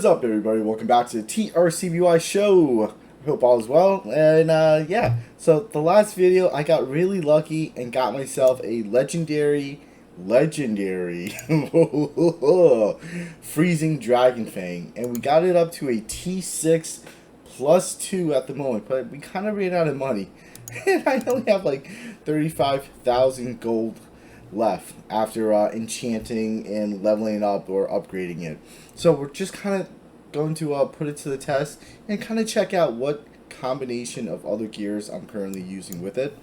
What is up, everybody? Welcome back to the TRCBY show. Hope all is well. And yeah, so the last video, I got really lucky and got myself a legendary freezing Dragonfang, and we got it up to a T6 plus 2 at the moment. But we kind of ran out of money, and I only have like 35,000 gold left after enchanting and leveling it up or upgrading it. So we're just kind of going to put it to the test and kind of check out what combination of other gears I'm currently using with it.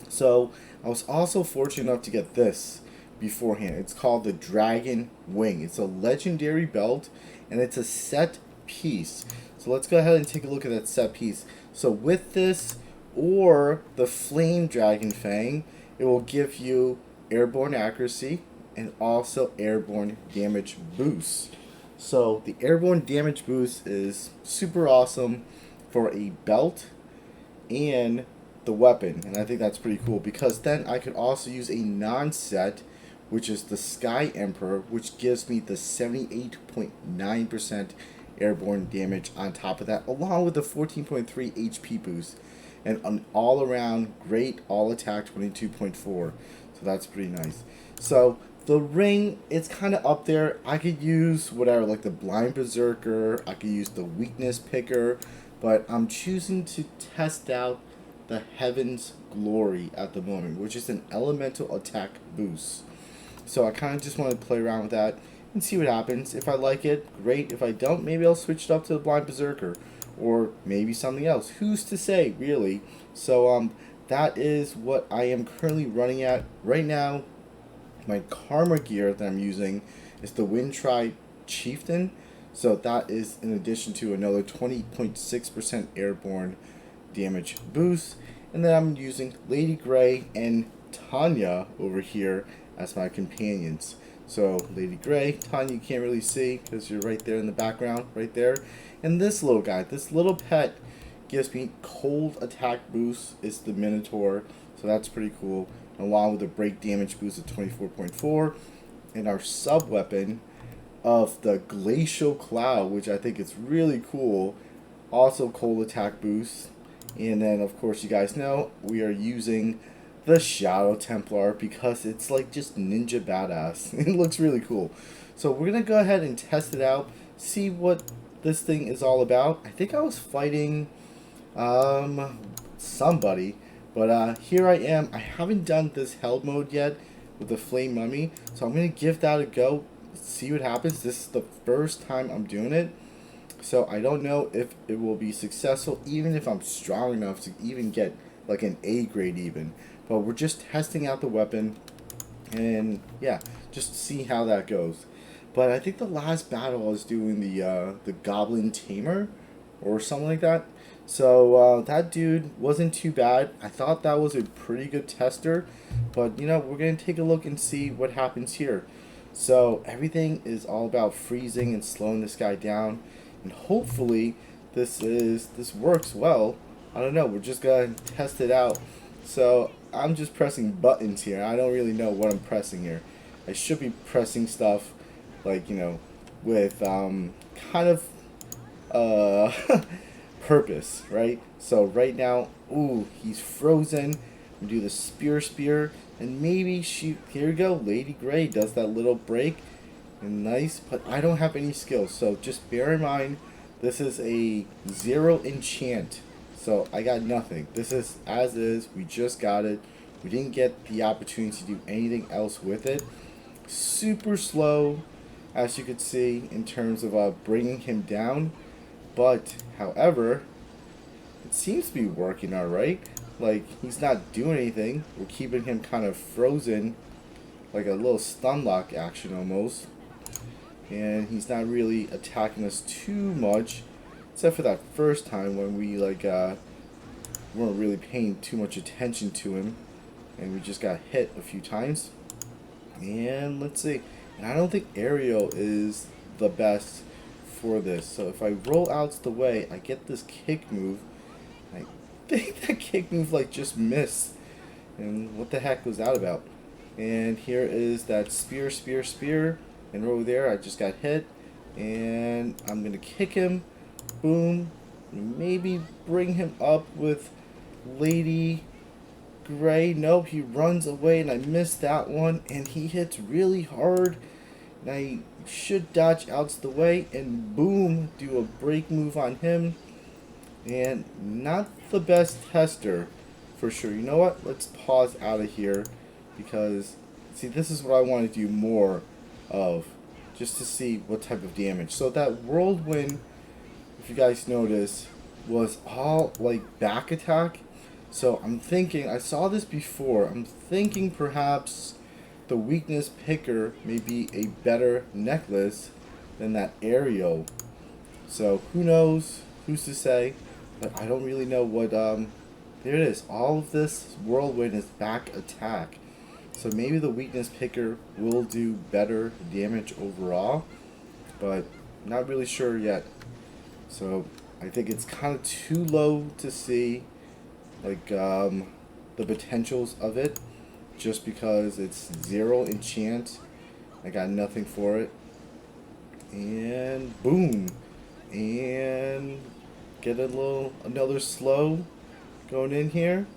So I was also fortunate enough to get this beforehand. It's called the Dragonfang. It's a legendary belt and it's a set piece. So let's go ahead and take a look at that set piece. So with this or the Flame Dragonfang, it will give you airborne accuracy and also airborne damage boost. So the airborne damage boost is super awesome for a belt and the weapon, and I think that's pretty cool because then I could also use a non-set, which is the Sky Emperor, which gives me the 78.9% airborne damage on top of that, along with the 14.3 HP boost and an all-around great all-attack 22.4. So that's pretty nice. So the ring, it's kind of up there. I could use whatever, like the Blind Berserker. I could use the Weakness Picker. But I'm choosing to test out the Heaven's Glory at the moment, which is an elemental attack boost. So I kind of just want to play around with that and see what happens. If I like it, great. If I don't, maybe I'll switch it up to the Blind Berserker. Or maybe something else. Who's to say, really? So that is what I am currently running at right now. My Karma gear that I'm using is the Windtribe Chieftain. So that is in addition to another 20.6% airborne damage boost. And then I'm using Lady Grey and Tanya over here as my companions. So Lady Grey, Tanya you can't really see because you're right there in the background, right there. And this little guy, this little pet gives me cold attack boost. It's the Minotaur, so that's pretty cool. Along with a break damage boost of 24.4. And our sub weapon of the Glacial Cloud, which I think is really cool. Also cold attack boost. And then of course you guys know we are using the Shadow Templar because it's like just ninja badass. It looks really cool. So we're gonna go ahead and test it out, see what this thing is all about. I think I was fighting somebody, but here I am. I haven't done this held mode yet with the Flame Mummy, so I'm gonna give that a go, see what happens. This is the first time I'm doing it, so I don't know if it will be successful, even if I'm strong enough to even get like an A grade even. But we're just testing out the weapon, and yeah, just see how that goes. But I think the last battle I was doing the Goblin Tamer or something like that. So that dude wasn't too bad. I thought that was a pretty good tester, but you know, we're gonna take a look and see what happens here. So everything is all about freezing and slowing this guy down, and hopefully this works well. I don't know. We're just gonna test it out. So I'm just pressing buttons here. I don't really know what I'm pressing here. I should be pressing stuff like, you know, with kind of purpose, right? So right now, ooh, he's frozen. We do the spear, and maybe she, here we go, Lady Grey does that little break, and nice, but I don't have any skills, so just bear in mind, this is a 0 enchant, so I got nothing. This is as is, we just got it. We didn't get the opportunity to do anything else with it. Super slow, as you could see, in terms of bringing him down. But, however, it seems to be working alright. Like, he's not doing anything. We're keeping him kind of frozen, like a little stun lock action almost. And he's not really attacking us too much, except for that first time when we, like, weren't really paying too much attention to him. And we just got hit a few times. And let's see. And I don't think aerial is the best for this. So if I roll out the way, I get this kick move. I think that kick move like just missed. And what the heck was that about? And here is that spear. And over there, I just got hit. And I'm going to kick him. Boom. Maybe bring him up with Lady Gray. Nope, he runs away and I missed that one. And he hits really hard. And I should dodge out of the way and boom, do a break move on him. And not the best tester for sure. You know what? Let's pause out of here because, see, this is what I want to do more of. Just to see what type of damage. So that whirlwind, if you guys notice, was all like back attack. So I'm thinking, I saw this before, I'm thinking perhaps the weakness picker may be a better necklace than that aerial. So who knows, who's to say, but I don't really know what, there it is, all of this whirlwind is back attack. So maybe the weakness picker will do better damage overall, but not really sure yet. So I think it's kind of too low to see like the potentials of it, just because it's 0 enchant. I got nothing for it. And boom. And get another slow going in here.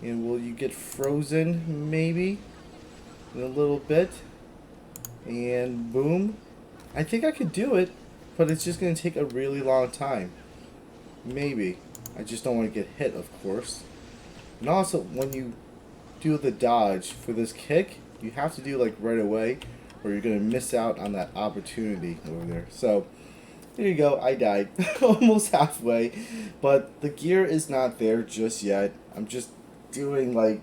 And will you get frozen maybe? In a little bit, and boom. I think I could do it, but it's just going to take a really long time. Maybe. I just don't want to get hit, of course. And also, when you do the dodge for this kick, you have to do like right away, or you're going to miss out on that opportunity over there. So, there you go. I died almost halfway, but the gear is not there just yet. I'm just doing like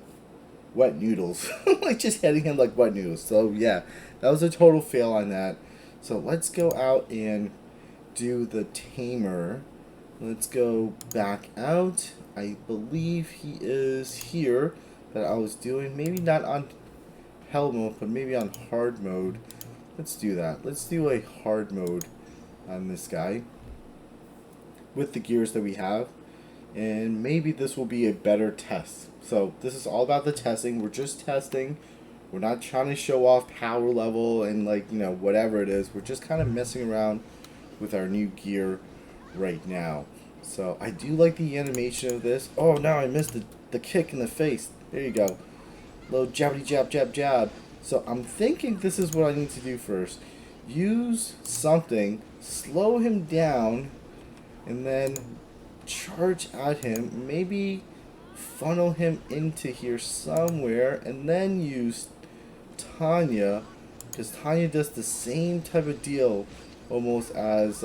wet noodles. Like just hitting him like wet noodles. So yeah, that was a total fail on that. So let's go out and do the tamer. Let's go back out. I believe he is here that I was doing. Maybe not on hell mode, but maybe on hard mode. Let's do that. Let's do a hard mode on this guy with the gears that we have. And maybe this will be a better test. So this is all about the testing. We're just testing. We're not trying to show off power level and like, you know, whatever it is. We're just kind of messing around with our new gear right now. So I do like the animation of this. Oh, now I missed the kick in the face. There you go. Little jabbity jab jab jab. So I'm thinking this is what I need to do first. Use something, slow him down, and then charge at him, maybe funnel him into here somewhere, and then use Tanya, because Tanya does the same type of deal almost as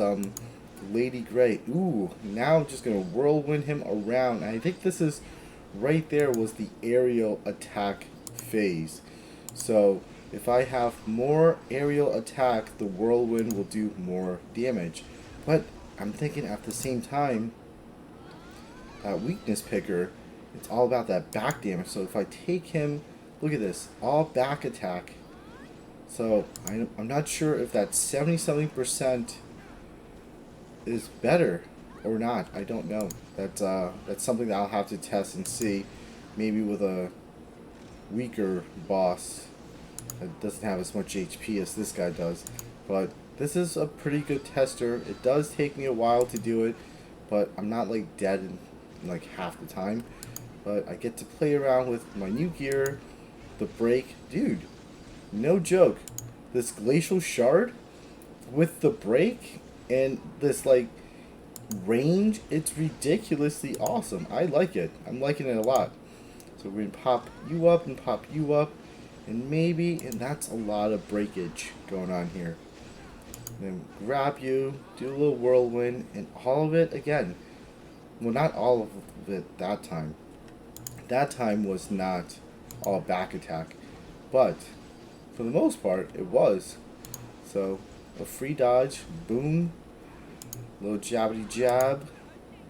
Lady Grey. Ooh, now I'm just going to whirlwind him around. And I think this is right there was the aerial attack phase. So if I have more aerial attack, the whirlwind will do more damage. But I'm thinking at the same time, that weakness picker, it's all about that back damage. So if I take him, look at this, all back attack. So I'm not sure if that 70-something% is better or not. I don't know. That's something that I'll have to test and see. Maybe with a weaker boss that doesn't have as much HP as this guy does. But this is a pretty good tester. It does take me a while to do it, but I'm not like dead in like half the time. But I get to play around with my new gear, the break. Dude, no joke. This glacial shard with the break and this like range, it's ridiculously awesome. I like it. I'm liking it a lot. So we're going to pop you up and pop you up. And maybe, and that's a lot of breakage going on here. Then grab you, do a little whirlwind, and all of it again. Well, not all of it that time. That time was not all back attack. But, for the most part, it was. So, a free dodge, boom. Little jabbity jab.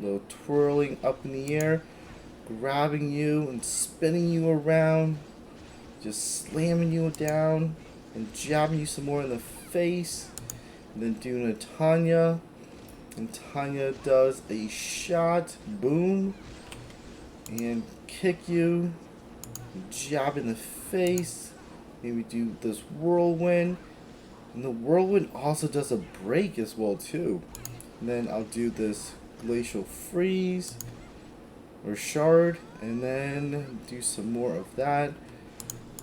Little twirling up in the air. Grabbing you and spinning you around. Just slamming you down. And jabbing you some more in the face. And then doing a Tanya. And Tanya does a shot. Boom. And kick you. Jab in the face. Maybe do this whirlwind. And the whirlwind also does a break as well too. And then I'll do this glacial freeze or shard, and then do some more of that.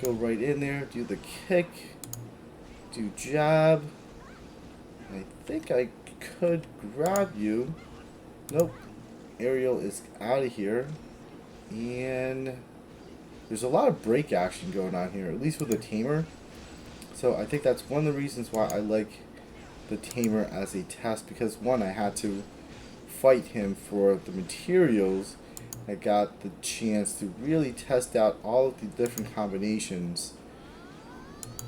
Go right in there, do the kick, do jab. I think I could grab you. Nope. Ariel is out of here. And there's a lot of break action going on here, at least with the tamer. So I think that's one of the reasons why I like the tamer as a test, because one, I had to fight him for the materials. I got the chance to really test out all of the different combinations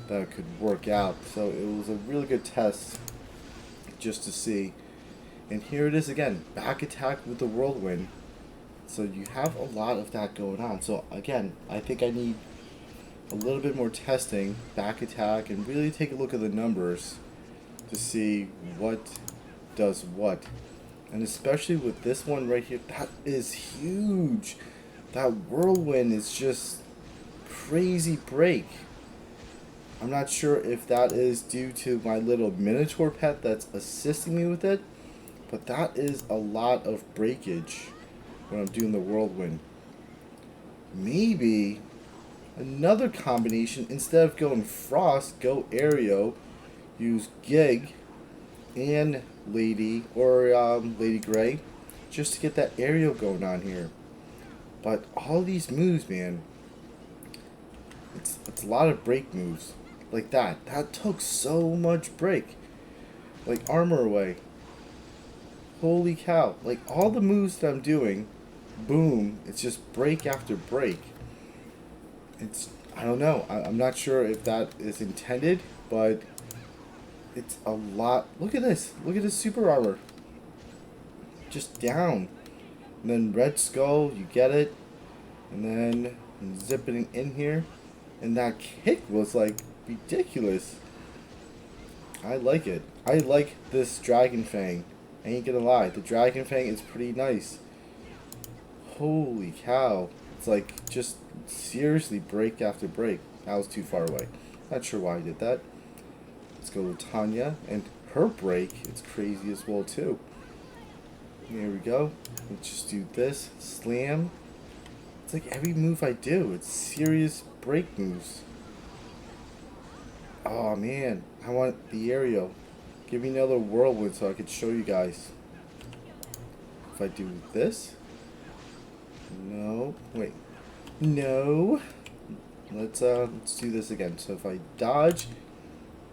that could work out. So it was a really good test just to see. And here it is again, back attack with the whirlwind. So you have a lot of that going on. So again, I think I need a little bit more testing, back attack, and really take a look at the numbers to see what does what. And especially with this one right here, that is huge. That whirlwind is just crazy break. I'm not sure if that is due to my little minotaur pet that's assisting me with it, but that is a lot of breakage when I'm doing the whirlwind. Maybe another combination, instead of going frost, go aerial, use gig and lady or lady gray just to get that aerial going on here. But all these moves, man, it's a lot of break moves like that. That took so much break. Like armor away. Holy cow. Like all the moves that I'm doing, boom, it's just break after break. It's, I don't know. I'm not sure if that is intended, but it's a lot. Look at this. Look at this super armor. Just down. And then red skull, you get it. And then zipping in here. And that kick was like ridiculous. I like it. I like this Dragonfang. I ain't gonna lie. The Dragonfang is pretty nice. Holy cow. It's like just seriously break after break. That was too far away. Not sure why I did that. Let's go with Tanya. And her break, it's crazy as well too. There we go. Let's just do this. Slam. It's like every move I do, it's serious break moves. Oh man, I want the aerial. Give me another whirlwind so I could show you guys. If I do this. No. Wait. No. Let's do this again. So if I dodge,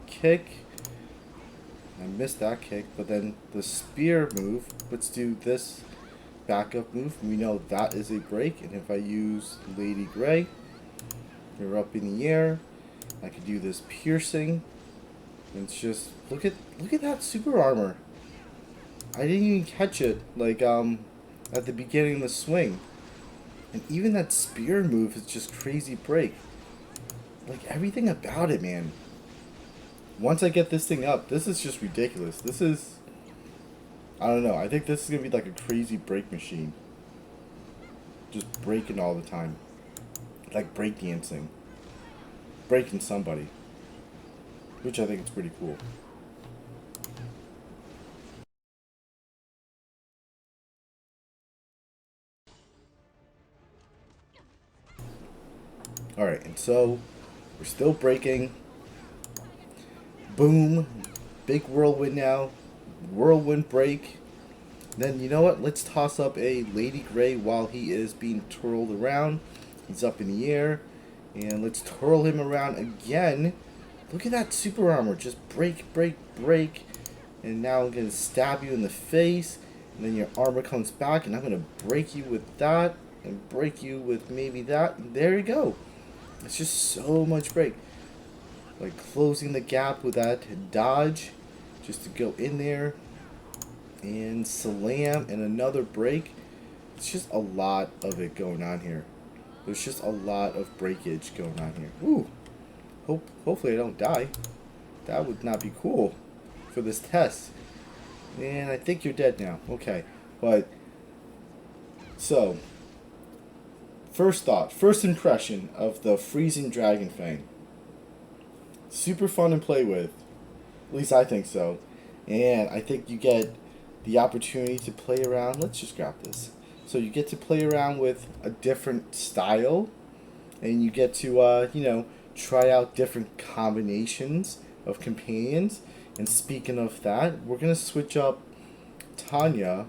kick, I missed that kick, but then the spear move, let's do this backup move. We know that is a break, and if I use Lady Grey, we're up in the air. I could do this piercing. It's just look at that super armor. I didn't even catch it like at the beginning of the swing. And even that spear move is just crazy break. Like everything about it, man. Once I get this thing up, this is just ridiculous. This is, I don't know. I think this is going to be like a crazy break machine. Just breaking all the time. Like breakdancing. Breaking somebody. Which I think is pretty cool. Alright, and so we're still breaking. Boom. Big whirlwind now. Whirlwind break. Then, you know what? Let's toss up a Lady Grey while he is being twirled around. He's up in the air. And let's twirl him around again. Look at that super armor. Just break, break, break. And now I'm going to stab you in the face. And then your armor comes back. And I'm going to break you with that. And break you with maybe that. And there you go. It's just so much break. Like closing the gap with that dodge. Just to go in there. And slam. And another break. It's just a lot of it going on here. There's just a lot of breakage going on here. Ooh. Hopefully I don't die. That would not be cool for this test. And I think you're dead now. Okay. But, so, first thought, first impression of the freezing Dragonfang. Super fun to play with. At least I think so. And I think you get the opportunity to play around. Let's just grab this. So you get to play around with a different style, and you get to, try out different combinations of companions. And speaking of that, we're going to switch up Tanya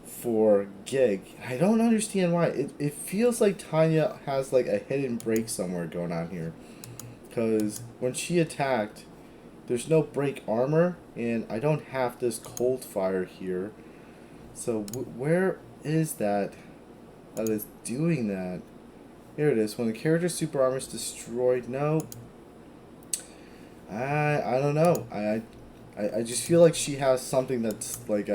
for Gig. I don't understand why. It feels like Tanya has like a hidden break somewhere going on here. Because when she attacked, there's no break armor, and I don't have this cold fire here. So where is that is doing that? Here it is. When the character's super armor is destroyed. No. I don't know. I just feel like she has something that's like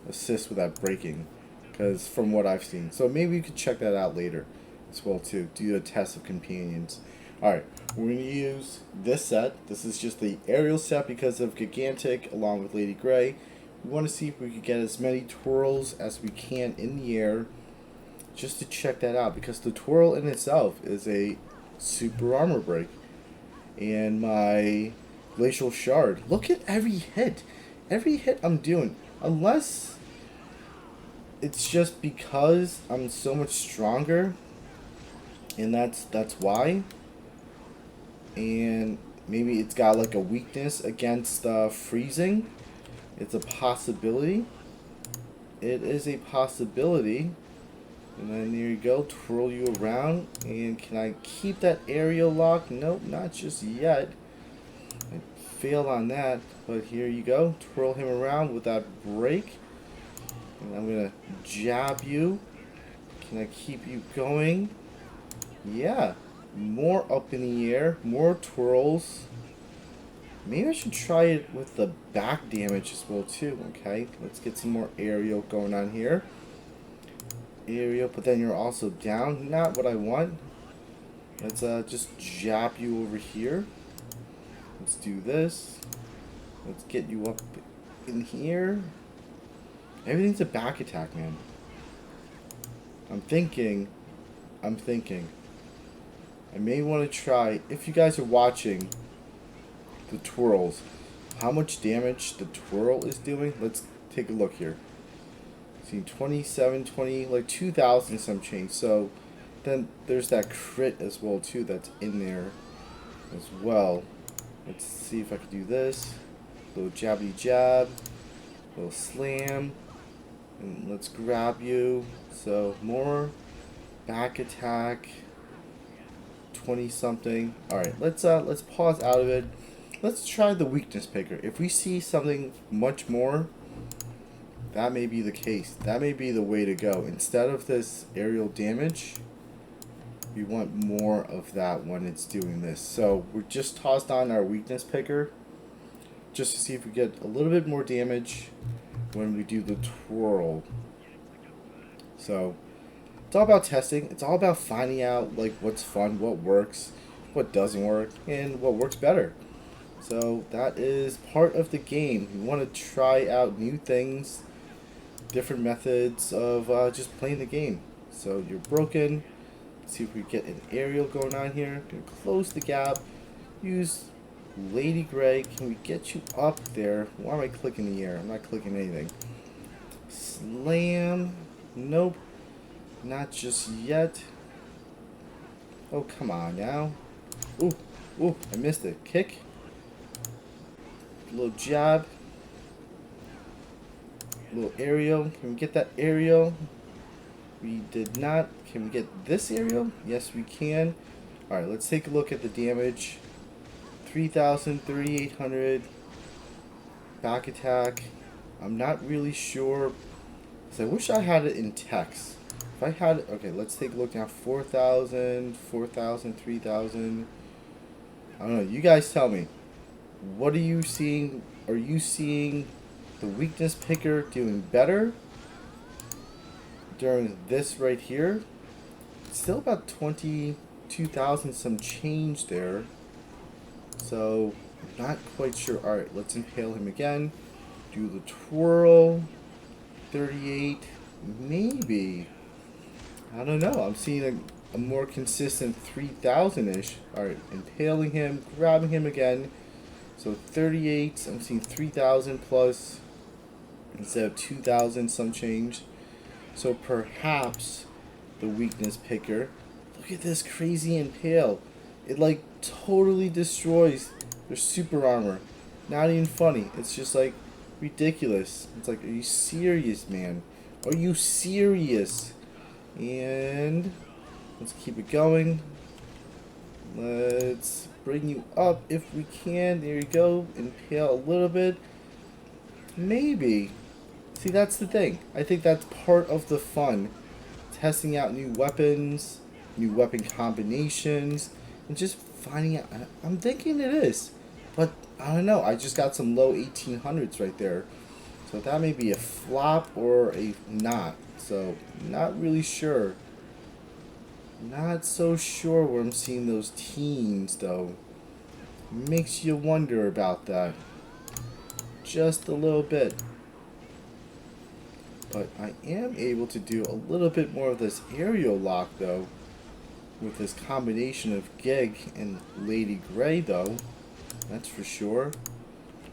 assist with that breaking, because from what I've seen. So maybe you could check that out later as well too. Do a test of companions. Alright, we're going to use this set. This is just the aerial set because of Gigantic along with Lady Grey. We want to see if we can get as many twirls as we can in the air, just to check that out, because the twirl in itself is a super armor break. And my Glacial Shard. Look at every hit. Every hit I'm doing. Unless it's just because I'm so much stronger, and that's why. And maybe it's got like a weakness against freezing. It's a possibility. It is a possibility. And then there you go, twirl you around. And can I keep that aerial lock? Nope, not just yet. I failed on that, but here you go. Twirl him around with that break. And I'm going to jab you. Can I keep you going? Yeah. More up in the air. More twirls. Maybe I should try it with the back damage as well too. Okay, let's get some more aerial going on here. Aerial, but then you're also down. Not what I want. Let's just jab you over here. Let's do this. Let's get you up in here. Everything's a back attack, man. I'm thinking. I may want to try, if you guys are watching the twirls, how much damage the twirl is doing. Let's take a look here. See, 27, 20, like 2,000 some change. So then there's that crit as well too that's in there as well. Let's see if I can do this. Little jabby jab, little slam, and let's grab you. So more back attack. 20 something. Alright, let's pause out of it. Let's try the weakness picker. If we see something much more, that may be the case. That may be the way to go. Instead of this aerial damage, we want more of that when it's doing this. So we're just tossed on our weakness picker just to see if we get a little bit more damage when we do the twirl. So it's all about testing. It's all about finding out like what's fun, what works, what doesn't work, and what works better. So that is part of the game. You want to try out new things, different methods of just playing the game. So you're broken. Let's see if we get an aerial going on here. Gonna close the gap. Use Lady Grey. Can we get you up there? Why am I clicking the air? I'm not clicking anything. Slam. Nope. Not just yet. Oh, come on now. Ooh, ooh, I missed it. Kick. Little jab. Little aerial. Can we get that aerial? We did not. Can we get this aerial? Yes, we can. Alright, let's take a look at the damage. 3,000, 3,800. Back attack. I'm not really sure. I wish I had it in text. If I had it, okay, let's take a look now. 4,000, 4,000, 3,000. I don't know. You guys tell me. What are you seeing? Are you seeing the weakness picker doing better during this right here? It's still about 22,000 some change there. So, I'm not quite sure. Alright, let's impale him again. Do the twirl. 38. Maybe. I don't know. I'm seeing a more consistent 3,000-ish. Alright, impaling him, grabbing him again. So 38, I'm seeing 3,000 plus instead of 2,000 some change. So perhaps the weakness picker. Look at this crazy impale. It like totally destroys their super armor. Not even funny. It's just like ridiculous. It's like, are you serious, man? Are you serious? And let's keep it going. Let's bring you up if we can. There you go. Impale a little bit. Maybe. See, that's the thing. I think that's part of the fun. Testing out new weapons, new weapon combinations, and just finding out. I'm thinking it is. But I don't know. I just got some low 1800s right there. So that may be a flop or a not. So, not really sure. Not so sure where I'm seeing those teens, though. Makes you wonder about that. Just a little bit. But I am able to do a little bit more of this aerial lock, though. With this combination of Gig and Lady Grey, though. That's for sure.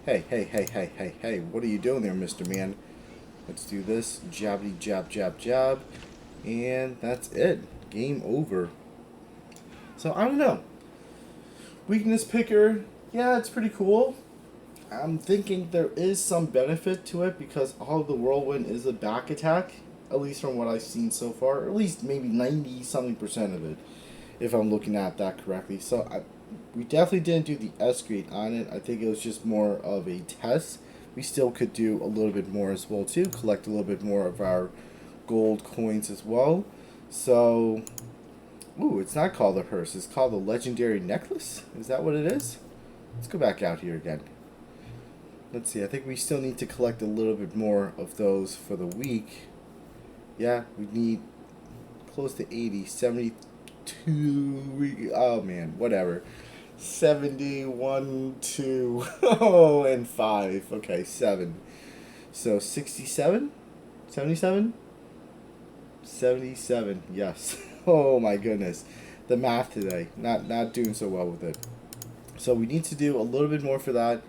Hey, hey, hey, hey, hey, hey. What are you doing there, Mr. Man? Let's do this. Jabbity, jab, jab, jab. And that's it. Game over. So, I don't know. Weakness picker, yeah, it's pretty cool. I'm thinking there is some benefit to it because all of the whirlwind is a back attack, at least from what I've seen so far, or at least maybe 90-something% of it, if I'm looking at that correctly. So we definitely didn't do the S grade on it. I think it was just more of a test. We still could do a little bit more as well too, collect a little bit more of our gold coins as well. So, ooh, it's not called a hearse. It's called a legendary necklace. Is that what it is? Let's go back out here again. Let's see, I think we still need to collect a little bit more of those for the week. Yeah, we need close to 80, 72, oh man, whatever. 71, 2, oh, and 5. Okay, 7. So 67? 77? 77, yes. Oh my goodness. The math today, not doing so well with it. So we need to do a little bit more for that.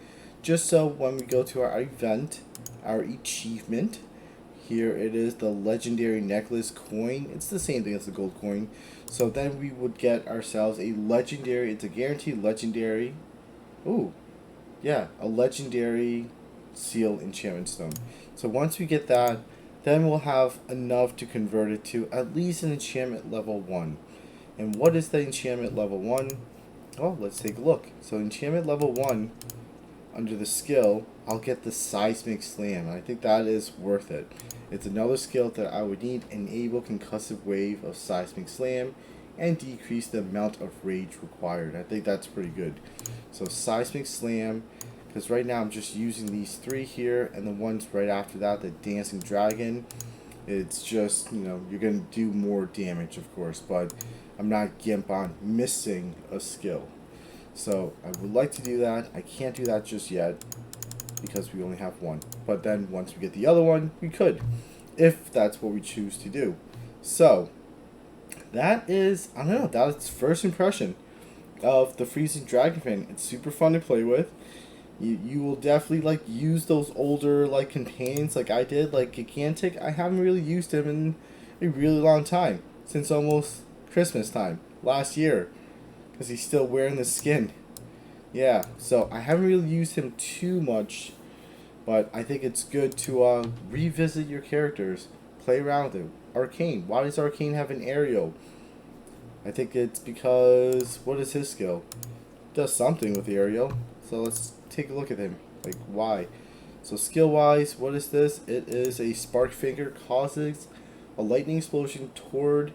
Just so when we go to our event, our achievement, here it is, the legendary necklace coin. It's the same thing as the gold coin. So then we would get ourselves a legendary, it's a guaranteed legendary, ooh, yeah, a legendary seal enchantment stone. So once we get that, then we'll have enough to convert it to at least an enchantment level 1. And what is the enchantment level 1? Well, let's take a look. So enchantment level 1, under the skill, I'll get the Seismic Slam. I think that is worth it. It's another skill that I would need. Enable concussive wave of Seismic Slam and decrease the amount of rage required. I think that's pretty good. So Seismic Slam, because right now I'm just using these 3 here, and the ones right after that, the Dancing Dragon, it's just, you know, you're going to do more damage, of course, but I'm not gimp on missing a skill. So I would like to do that. I can't do that just yet because we only have 1. But then once we get the other one, we could, if that's what we choose to do. So that is, I don't know, that's first impression of the Freezing Dragonfang. It's super fun to play with. You will definitely like use those older like companions like I did. Like Gigantic, I haven't really used him in a really long time, since almost Christmas time last year. Because he's still wearing the skin. Yeah, so I haven't really used him too much. But I think it's good to revisit your characters. Play around with him. Arcane. Why does Arcane have an aerial? I think it's because, what is his skill? Does something with the aerial. So let's take a look at him. Like, why? So skill wise, what is this? It is a Spark Finger, causes a lightning explosion toward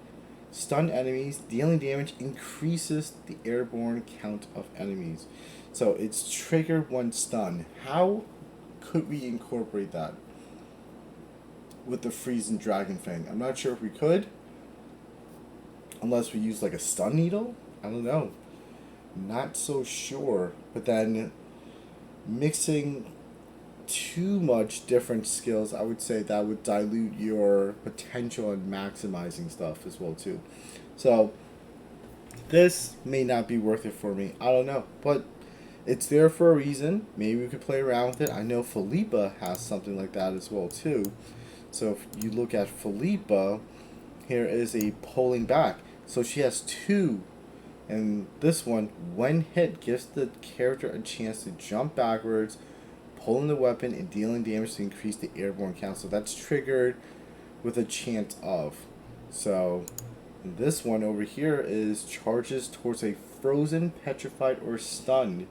stun enemies, dealing damage, increases the airborne count of enemies. So it's trigger when stun. How could we incorporate that with the Freezing Dragonfang? I'm not sure if we could, unless we use like a stun needle. I don't know. Not so sure. But then mixing too much different skills, I would say that would dilute your potential in maximizing stuff as well too. So this may not be worth it for me. I don't know, but It's there for a reason. Maybe we could play around with it. I know Philippa has something like that as well too. So if you look at Philippa, here is a pulling back. So she has two. And this one, when hit, gives the character a chance to jump backwards, pulling the weapon, and dealing damage to increase the airborne count. So that's triggered with a chance of. So this one over here is charges towards a frozen, petrified, or stunned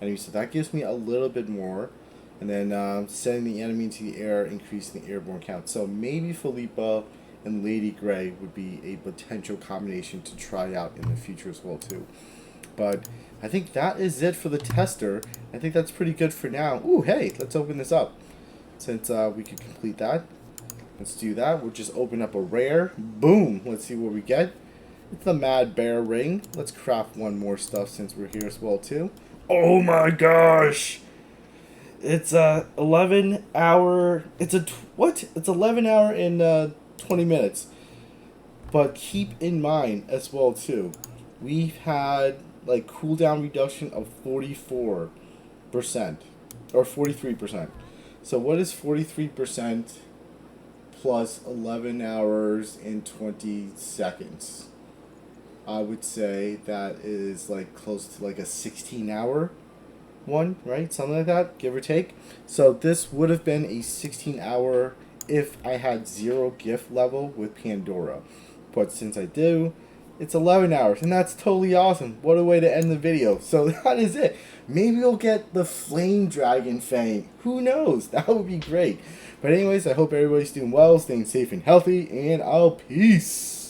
enemy. So that gives me a little bit more. And then sending the enemy into the air, increasing the airborne count. So maybe Philippa and Lady Grey would be a potential combination to try out in the future as well too. But I think that is it for the tester. I think that's pretty good for now. Ooh, hey, let's open this up. Since we could complete that. Let's do that. We'll just open up a rare. Boom. Let's see what we get. It's the Mad Bear ring. Let's craft one more stuff since we're here as well too. Oh my gosh. It's 11 hour. It's what? It's 11 hour and 20 minutes. But keep in mind as well too, we've had like cooldown reduction of 44% or 43%. So what is 43% plus 11 hours and 20 seconds? I would say that is like close to like a 16-hour one, right? Something like that, give or take. So this would have been a 16-hour if I had 0 gift level with Pandora. But since I do, it's 11 hours, and that's totally awesome. What a way to end the video. So that is it. Maybe we'll get the Flame Dragonfang. Who knows? That would be great. But anyways, I hope everybody's doing well, staying safe and healthy, and I'll peace.